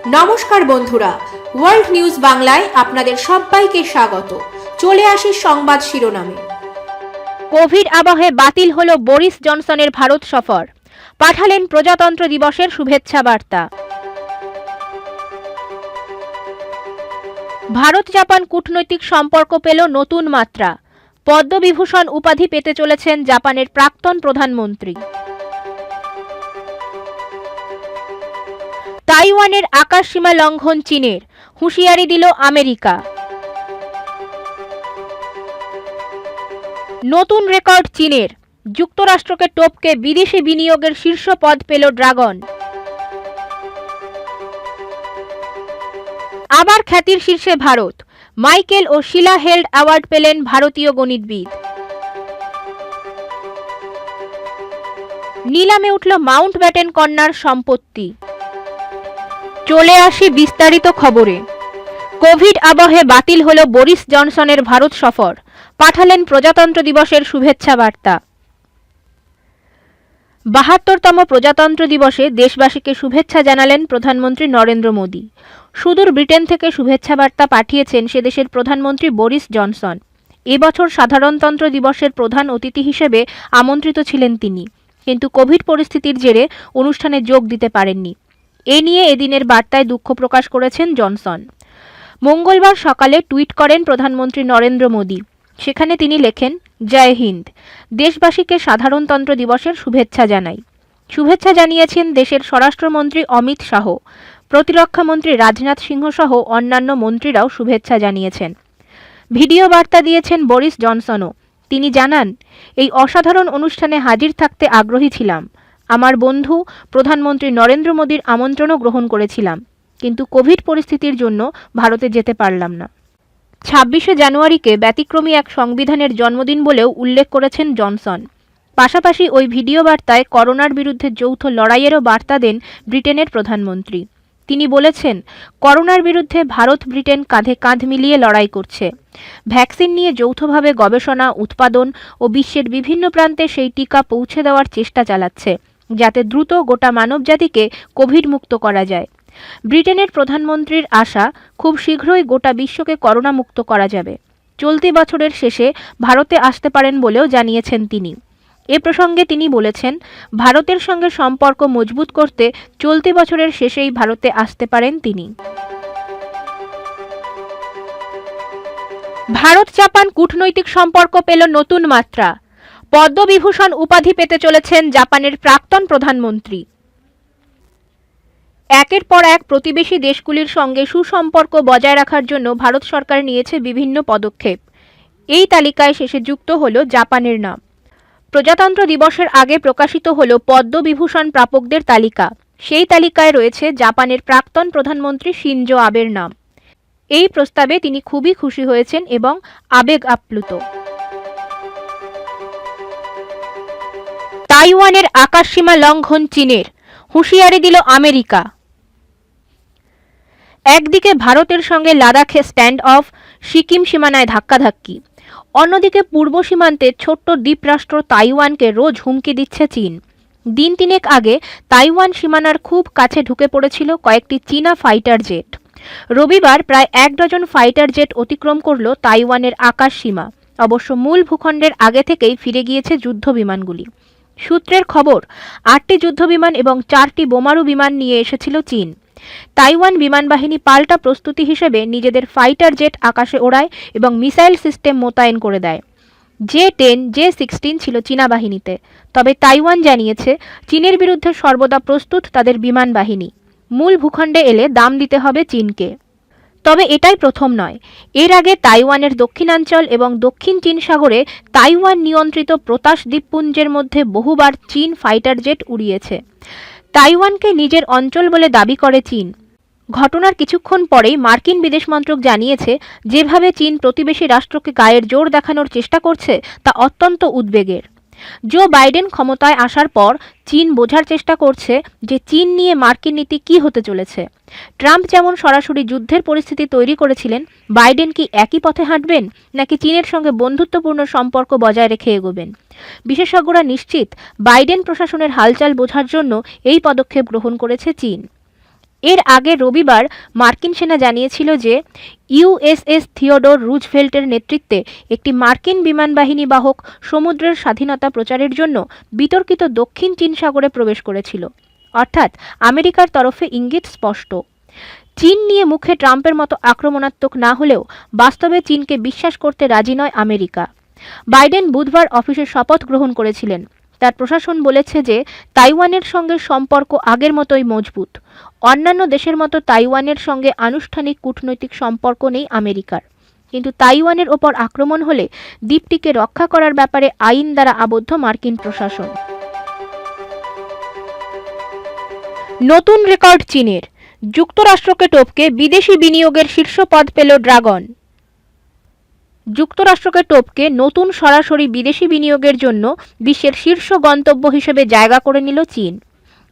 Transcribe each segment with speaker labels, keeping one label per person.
Speaker 1: নমস্কার বন্ধুরা, world news বাংলায় আপনাদের সবাইকে স্বাগত। চলে আসি সংবাদ শিরোনামে।
Speaker 2: কোভিড আবহে বাতিল হলো বরিস জনসনের ভারত সফর, পাঠালেন প্রজাতন্ত্র দিবসের শুভেচ্ছা বার্তা। ভারত জাপান কূটনৈতিক সম্পর্ক পেল নতুন মাত্রা, পদ্মবিভূষণ উপাধি পেতে চলেছেন জাপানের প্রাক্তন প্রধানমন্ত্রী। তাইওয়ানের আকাশসীমা লঙ্ঘন চীনের, হুঁশিয়ারি দিল আমেরিকা। নতুন রেকর্ড চীনের, যুক্তরাষ্ট্রকে টপকে বিদেশি বিনিয়োগের শীর্ষ পদ পেল ড্রাগন। আবার খ্যাতির শীর্ষে ভারত, মাইকেল ও শিলা হেল্ড অ্যাওয়ার্ড পেলেন ভারতীয় গণিতবিদ। নিলামে উঠল মাউন্ট ব্যাটেন কন্যার সম্পত্তি। চলে আসি বিস্তারিত খবরে। কোভিড আবহে বাতিল হল বরিস জনসনের ভারত সফর, পাঠালেন প্রজাতন্ত্র দিবসের শুভেচ্ছা বার্তা। ৭২তম প্রজাতন্ত্র দিবসে দেশবাসীকে শুভেচ্ছা জানালেন প্রধানমন্ত্রী নরেন্দ্র মোদী। সুদূর ব্রিটেন থেকে শুভেচ্ছা বার্তা পাঠিয়েছেন সে দেশের প্রধানমন্ত্রী বরিস জনসন। এবছর সাধারণতন্ত্র দিবসের প্রধান অতিথি হিসেবে আমন্ত্রিত ছিলেন তিনি, কিন্তু কোভিড পরিস্থিতির জেরে অনুষ্ঠানে যোগ দিতে পারেননি। এ নিয়ে এদিনের বার্তায় দুঃখ প্রকাশ করেছেন জনসন। মঙ্গলবার সকালে টুইট করেন প্রধানমন্ত্রী নরেন্দ্র মোদী। সেখানে তিনি লেখেন, জয় হিন্দ, দেশবাসীকে সাধারণতন্ত্র দিবসের শুভেচ্ছা জানাই। শুভেচ্ছা জানিয়েছেন দেশের স্বরাষ্ট্রমন্ত্রী অমিত শাহ, প্রতিরক্ষামন্ত্রী রাজনাথ সিংহ সহ অন্যান্য মন্ত্রীরাও শুভেচ্ছা জানিয়েছেন। ভিডিও বার্তা দিয়েছেন বরিস জনসনও। তিনি জানান, এই অসাধারণ অনুষ্ঠানে হাজির থাকতে আগ্রহী ছিলাম। আমার বন্ধু প্রধানমন্ত্রী নরেন্দ্র মোদীর আমন্ত্রণও গ্রহণ করেছিলাম, কিন্তু কোভিড পরিস্থিতির জন্য ভারতে যেতে পারলাম না। ২৬শে জানুয়ারিকে ব্যতিক্রমী এক সংবিধানের জন্মদিন বলেও উল্লেখ করেছেন জনসন। পাশাপাশি ওই ভিডিও বার্তায় করোনার বিরুদ্ধে যৌথ লড়াইয়েরও বার্তা দেন ব্রিটেনের প্রধানমন্ত্রী। তিনি বলেছেন, করোনার বিরুদ্ধে ভারত ব্রিটেন কাঁধে কাঁধ মিলিয়ে লড়াই করছে। ভ্যাকসিন নিয়ে যৌথভাবে গবেষণা, উৎপাদন ও বিশ্বের বিভিন্ন প্রান্তে সেই টিকা পৌঁছে দেওয়ার চেষ্টা চালাচ্ছে, যাতে দ্রুত গোটা মানবজাতিকে কোভিড মুক্ত করা যায়। ব্রিটেনের প্রধানমন্ত্রীর আশা, খুব শীঘ্রই গোটা বিশ্বকে করোনা মুক্ত করা যাবে। চলতি বছরের শেষে ভারতে আসতে পারেন বলেও জানিয়েছেন তিনি। এ প্রসঙ্গে তিনি বলেছেন, ভারতের সঙ্গে সম্পর্ক মজবুত করতে চলতি বছরের শেষেই ভারতে আসতে পারেন তিনি। ভারত জাপান কূটনৈতিক সম্পর্ক পেল নতুন মাত্রা, পদ্মবিভূষণ উপাধি পেতে চলেছেন জাপানের প্রাক্তন প্রধানমন্ত্রী। একের পর এক প্রতিবেশী দেশগুলির সঙ্গে সুসম্পর্ক বজায় রাখার জন্য ভারত সরকার নিয়েছে বিভিন্ন পদক্ষেপ। এই তালিকায় শেষে যুক্ত হল জাপানের নাম। প্রজাতন্ত্র দিবসের আগে প্রকাশিত হল পদ্মবিভূষণ প্রাপকদের তালিকা। সেই তালিকায় রয়েছে জাপানের প্রাক্তন প্রধানমন্ত্রী শিনজো আবের নাম। এই প্রস্তাবে তিনি খুবই খুশি হয়েছেন এবং আবেগ আপ্লুত। তাইওয়ানের আকাশসীমা লঙ্ঘন চীনের, হুঁশিয়ারি দিল আমেরিকা। একদিকে ভারতের সঙ্গে লাদাখে স্ট্যান্ড অফ, সিকিম সীমানায় ধাক্কাধাক্কি, অন্যদিকে পূর্ব সীমান্তে ছোট্ট দ্বীপরাষ্ট্র তাইওয়ানকে রোজ হুমকি দিচ্ছে চীন। দিন তিনেক আগে তাইওয়ান সীমানার খুব কাছে ঢুকে পড়েছিল কয়েকটি চীনা ফাইটার জেট। রবিবার প্রায় ১ ডজন ফাইটার জেট অতিক্রম করল তাইওয়ানের আকাশ সীমা। অবশ্য মূল ভূখণ্ডের আগে থেকেই ফিরে গিয়েছে যুদ্ধ বিমানগুলি। সূত্রের খবর, ৮টি যুদ্ধবিমান এবং ৪টি বোমারু বিমান নিয়ে এসেছিল চীন। তাইওয়ান বিমান বাহিনী পাল্টা প্রস্তুতি হিসেবে নিজেদের ফাইটার জেট আকাশে ওড়ায় এবং মিসাইল সিস্টেম মোতায়েন করে দেয়। J-10, J-16 ছিল চীনা বাহিনীতে। তবে তাইওয়ান জানিয়েছে, চীনের বিরুদ্ধে সর্বদা প্রস্তুত তাদের বিমান বাহিনী। মূল ভূখণ্ডে এলে দাম দিতে হবে চীনকে। তবে এটাই প্রথম নয়। এর আগে তাইওয়ানের দক্ষিণাঞ্চল এবং দক্ষিণ চীন সাগরে তাইওয়ান নিয়ন্ত্রিত প্রতাস দ্বীপপুঞ্জের মধ্যে বহুবার চীন ফাইটার জেট উড়িয়েছে। তাইওয়ানকে নিজের অঞ্চল বলে দাবি করে চীন। ঘটনার কিছুক্ষণ পরেই মার্কিন বিদেশ মন্ত্রক জানিয়েছে, যেভাবে চীন প্রতিবেশী রাষ্ট্রকে গায়ের জোর দেখানোর চেষ্টা করছে তা অত্যন্ত উদ্বেগের। জো বাইডেন ক্ষমতায় আসার পর চীন বোঝার চেষ্টা করছে যে চীন নিয়ে মার্কিন নীতি কী হতে চলেছে। ট্রাম্প যেমন সরাসরি যুদ্ধের পরিস্থিতি তৈরি করেছিলেন, বাইডেন কি একই পথে হাঁটবেন, নাকি চীনের সঙ্গে বন্ধুত্বপূর্ণ সম্পর্ক বজায় রেখে এগোবেন? বিশেষজ্ঞরা নিশ্চিত, বাইডেন প্রশাসনের হালচাল বোঝার জন্য এই পদক্ষেপ গ্রহণ করেছে চীন। এর আগে রবিবার মার্কিন সেনা জানিয়েছিল যে ইউএসএস থিওডোর রুজভেল্টের নেতৃত্বে একটি মার্কিন বিমানবাহিনী বাহক সমুদ্রের স্বাধীনতা প্রচারের জন্য বিতর্কিত দক্ষিণ চীন সাগরে প্রবেশ করেছিল। অর্থাৎ আমেরিকার তরফে ইঙ্গিত স্পষ্ট। চীন নিয়ে মুখে ট্রাম্পের মতো আক্রমণাত্মক না হলেও বাস্তবে চীনকে বিশ্বাস করতে রাজি নয় আমেরিকা। বাইডেন বুধবার অফিসে শপথ গ্রহণ করেছিলেন। তার প্রশাসন বলেছে যে তাইওয়ানের সঙ্গে সম্পর্ক আগের মতোই মজবুত। অন্যান্য দেশের মতো তাইওয়ানের সঙ্গে আনুষ্ঠানিক কূটনৈতিক সম্পর্ক নেই আমেরিকার, কিন্তু তাইওয়ানের ওপর আক্রমণ হলে দ্বীপটিকে রক্ষা করার ব্যাপারে আইন দ্বারা আবদ্ধ মার্কিন প্রশাসন। নতুন রেকর্ড চীনের, যুক্তরাষ্ট্রকে টপকে বিদেশি বিনিয়োগের শীর্ষ পদ পেল ড্রাগন। যুক্তরাষ্ট্রকে টপকে নতুন সরাসরি বিদেশি বিনিয়োগের জন্য বিশ্বের শীর্ষ গন্তব্য হিসেবে জায়গা করে নিল চীন।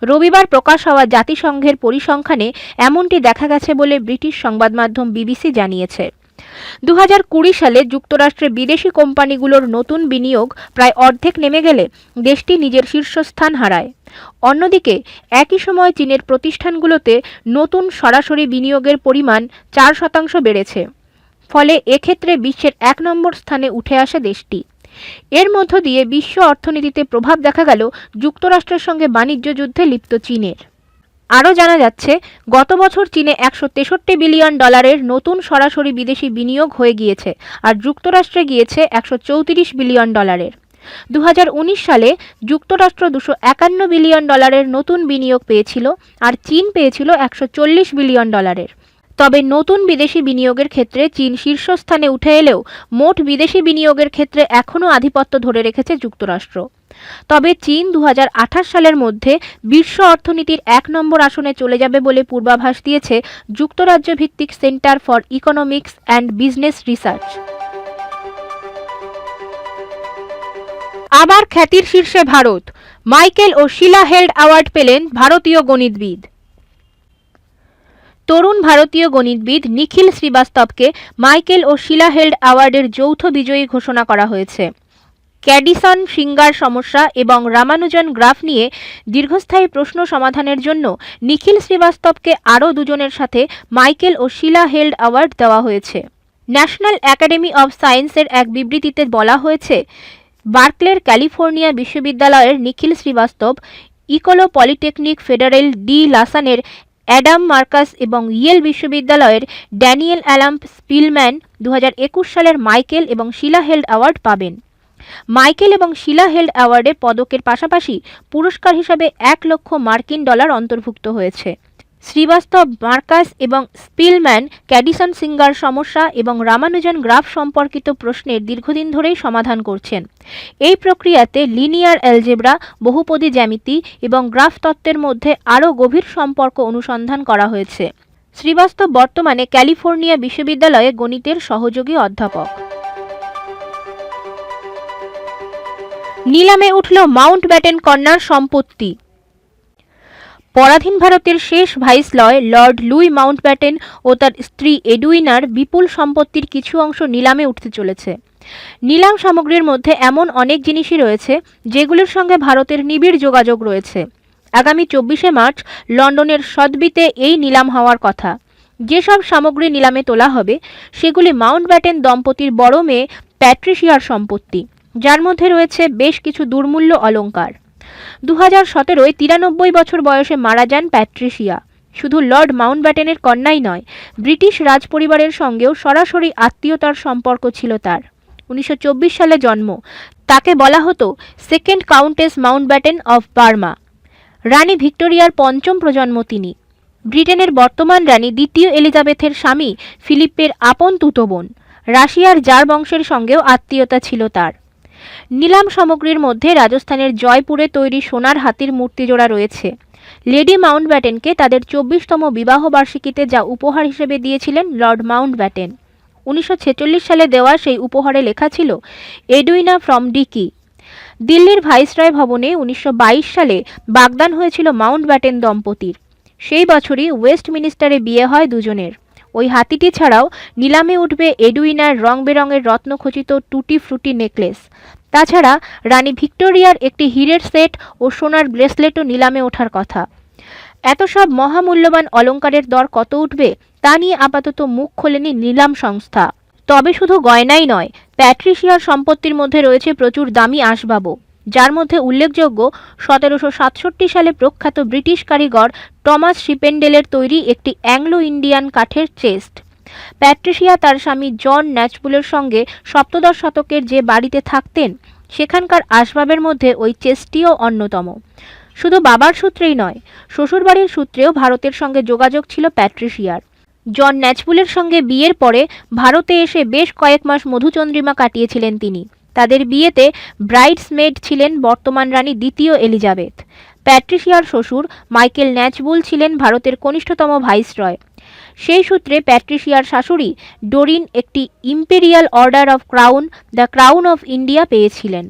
Speaker 2: রবিবার প্রকাশ হওয়া জাতিসংঘের পরিসংখ্যানে এমনটি দেখা গেছে বলে ব্রিটিশ সংবাদ মাধ্যম বিবিসি জানিয়েছে। 2020 সালে যুক্তরাষ্ট্রে বিদেশি কোম্পানিগুলোর নতুন বিনিয়োগ প্রায় অর্ধেক নেমে গেলে দেশটি নিজের শীর্ষস্থান হারায়। অন্যদিকে একই সময় চীনের প্রতিষ্ঠানগুলোতে নতুন সরাসরি বিনিয়োগের পরিমাণ 4% বেড়েছে। ফলে এক্ষেত্রে বিশ্বের 1 নম্বর স্থানে উঠে আসে দেশটি। এর মধ্য দিয়ে বিশ্ব অর্থনীতিতে প্রভাব দেখা গেল যুক্তরাষ্ট্রের সঙ্গে বাণিজ্য যুদ্ধে লিপ্ত চীনের। আরও জানা যাচ্ছে, গত বছর চীনে $163 বিলিয়ন নতুন সরাসরি বিদেশি বিনিয়োগ হয়ে গিয়েছে, আর যুক্তরাষ্ট্রে গিয়েছে $134 বিলিয়ন। 2019 সালে যুক্তরাষ্ট্র $251 বিলিয়ন নতুন বিনিয়োগ পেয়েছিল, আর চীন পেয়েছিল $140 বিলিয়ন। তবে নতুন বিদেশি বিনিয়োগের ক্ষেত্রে চীন শীর্ষস্থানে উঠে এলেও মোট বিদেশি বিনিয়োগের ক্ষেত্রে এখনও আধিপত্য ধরে রেখেছে যুক্তরাষ্ট্র। তবে চীন 2028 সালের মধ্যে বিশ্ব অর্থনীতির 1 নম্বর আসনে চলে যাবে বলে পূর্বাভাস দিয়েছে যুক্তরাজ্য ভিত্তিক centre for economics and business research. আবার খ্যাতির শীর্ষে ভারত, মাইকেল ও শিলা হেল্ড অ্যাওয়ার্ড পেলেন ভারতীয় গণিতবিদ। তরুণ ভারতীয় গণিতবিদ নিখিল শ্রীবাস্তবকে মাইকেল ও শিলা হেল্ড অ্যাওয়ার্ডের যৌথ বিজয়ী ঘোষণা করা হয়েছে। ক্যাডিসন ফিঙ্গার সমস্যা এবং রামানুজন গ্রাফ নিয়ে দীর্ঘস্থায়ী প্রশ্ন সমাধানের জন্য নিখিল শ্রীবাস্তবকে আরও দুজনের সাথে মাইকেল ও শিলা হেল্ড অ্যাওয়ার্ড দেওয়া হয়েছে। ন্যাশনাল একাডেমি অব সায়েন্সের এক বিবৃতিতে বলা হয়েছে, বার্কলের ক্যালিফোর্নিয়া বিশ্ববিদ্যালয়ের Nikhil Srivastava, Ecole Polytechnique Federale de লাসানের অ্যাডাম মার্কাস এবং ইয়েল বিশ্ববিদ্যালয়ের ড্যানিয়েল অ্যালাম স্পিলম্যান 2021 সালের মাইকেল এবং শিলা হেল্ড অ্যাওয়ার্ড পাবেন। মাইকেল এবং শিলা হেল্ড অ্যাওয়ার্ডে পদকের পাশাপাশি পুরস্কার হিসাবে $1 লক্ষ অন্তর্ভুক্ত হয়েছে। শ্রীবাস্তব, মার্কাস এবং স্পিলম্যান ক্যাডিসন সিঙ্গার সমস্যা এবং রামানুজন গ্রাফ সম্পর্কিত প্রশ্নের দীর্ঘদিন ধরেই সমাধান করছেন। এই প্রক্রিয়াতে লিনিয়ার অ্যালজেব্রা, বহুপদী জ্যামিতি এবং গ্রাফ তত্ত্বের মধ্যে আরও গভীর সম্পর্ক অনুসন্ধান করা হয়েছে। শ্রীবাস্তব বর্তমানে ক্যালিফোর্নিয়া বিশ্ববিদ্যালয়ে গণিতের সহযোগী অধ্যাপক। নিলামে উঠল মাউন্টব্যাটেন কন্যার সম্পত্তি। পরাধীন ভারতের শেষ ভাইসরয় লর্ড লুই মাউন্টব্যাটেন ও তার স্ত্রী এডুইনার বিপুল সম্পত্তির কিছু অংশ নিলামে উঠতে চলেছে। নিলাম সামগ্রীর মধ্যে এমন অনেক জিনিসই রয়েছে যেগুলোর সঙ্গে ভারতের নিবিড় যোগাযোগ রয়েছে। আগামী 24শে মার্চ লন্ডনের সথবিতে এই নিলাম হওয়ার কথা। যেসব সামগ্রী নিলামে তোলা হবে সেগুলি মাউন্টব্যাটেন দম্পতির বড় মেয়ে প্যাট্রিশিয়ার সম্পত্তি, যার মধ্যে রয়েছে বেশ কিছু দুর্মূল্য অলংকার। 2017-য় 93 বছর বয়সে মারা যান প্যাট্রিশিয়া। শুধু লর্ড মাউন্টব্যাটেনের কন্যাই নয়, ব্রিটিশ রাজপরিবারের সঙ্গেও সরাসরি আত্মীয়তার সম্পর্ক ছিল তার। 1924 সালে জন্ম। তাকে বলা হতো second countess Mountbatten of Burma. রানী ভিক্টোরিয়ার 5ম প্রজন্ম তিনি। ব্রিটেনের বর্তমান রানী দ্বিতীয় এলিজাবেথের স্বামী ফিলিপের আপন তুতো বোন। রাশিয়ার জার বংশের সঙ্গেও আত্মীয়তা ছিল তার। নিলাম সামগ্রীর মধ্যে রাজস্থানের জয়পুরে তৈরি সোনার হাতির মূর্তিজোড়া রয়েছে। লেডি মাউন্টব্যাটেনকে তাদের 24তম বিবাহ বার্ষিকীতে যা উপহার হিসেবে দিয়েছিলেন লর্ড মাউন্টব্যাটেন। 1946 সালে দেওয়া সেই উপহারে লেখা ছিল, এডুইনা ফ্রম ডিকি। দিল্লির ভাইসরয় ভবনে 1922 সালে বাগদান হয়েছিল মাউন্টব্যাটেন দম্পতির। সেই বছরই ওয়েস্টমিনিস্টারে বিয়ে হয় দুজনের। ওই হাতিটি ছাড়াও নিলামে উঠবে এডুইনার রং বেরঙের রত্নখচিত টুটি ফ্রুটি নেকলেস। তাছাড়া রানী ভিক্টোরিয়ার একটি হীরের সেট ও সোনার ব্রেসলেটও নিলামে ওঠার কথা। এত সব মহামূল্যবান অলংকারের দর কত উঠবে তা নিয়ে আপাতত মুখ খোলেনি নিলাম সংস্থা। তবে শুধু গয়নাই নয়, প্যাট্রিশিয়ার সম্পত্তির মধ্যে রয়েছে প্রচুর দামি আসবাবও, যার মধ্যে উল্লেখযোগ্য 1767 সালে প্রখ্যাত ব্রিটিশ কারিগর টমাস শিপেন্ডেলের তৈরি একটি অ্যাংলো ইন্ডিয়ান কাঠের চেস্ট। প্যাট্রিশিয়া তার স্বামী জন ন্যাচবুলের সঙ্গে সপ্তদশ শতকের যে বাড়িতে থাকতেন, সেখানকার আসবাবের মধ্যে ওই চেস্টটিও অন্যতম। শুধু বাবার সূত্রেই নয়, শ্বশুরবাড়ির সূত্রেও ভারতের সঙ্গে যোগাযোগ ছিল প্যাট্রিশিয়ার। জন ন্যাচবুলের সঙ্গে বিয়ের পরে ভারতে এসে বেশ কয়েক মাস মধুচন্দ্রিমা কাটিয়েছিলেন তিনি। তাদের বিয়েতে ব্রাইডসমেড ছিলেন বর্তমান রানী দ্বিতীয় এলিজাবেথ। প্যাট্রিশিয়ার শ্বশুর মাইকেল ন্যাচবুল ছিলেন ভারতের কনিষ্ঠতম ভাইসরয়। সেই সূত্রে প্যাট্রিশিয়ার শাশুড়ি ডোরিন একটি imperial order of crown, the crown of India পেয়েছিলেন।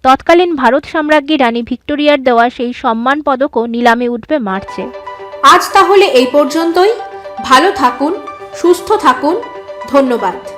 Speaker 2: তৎকালীন ভারত সাম্রাজ্ঞী রানী ভিক্টোরিয়ার দেওয়া সেই সম্মান পদকও নিলামে উঠবে মার্চে।
Speaker 1: আজ তাহলে এই পর্যন্তই। ভালো থাকুন, সুস্থ থাকুন। ধন্যবাদ।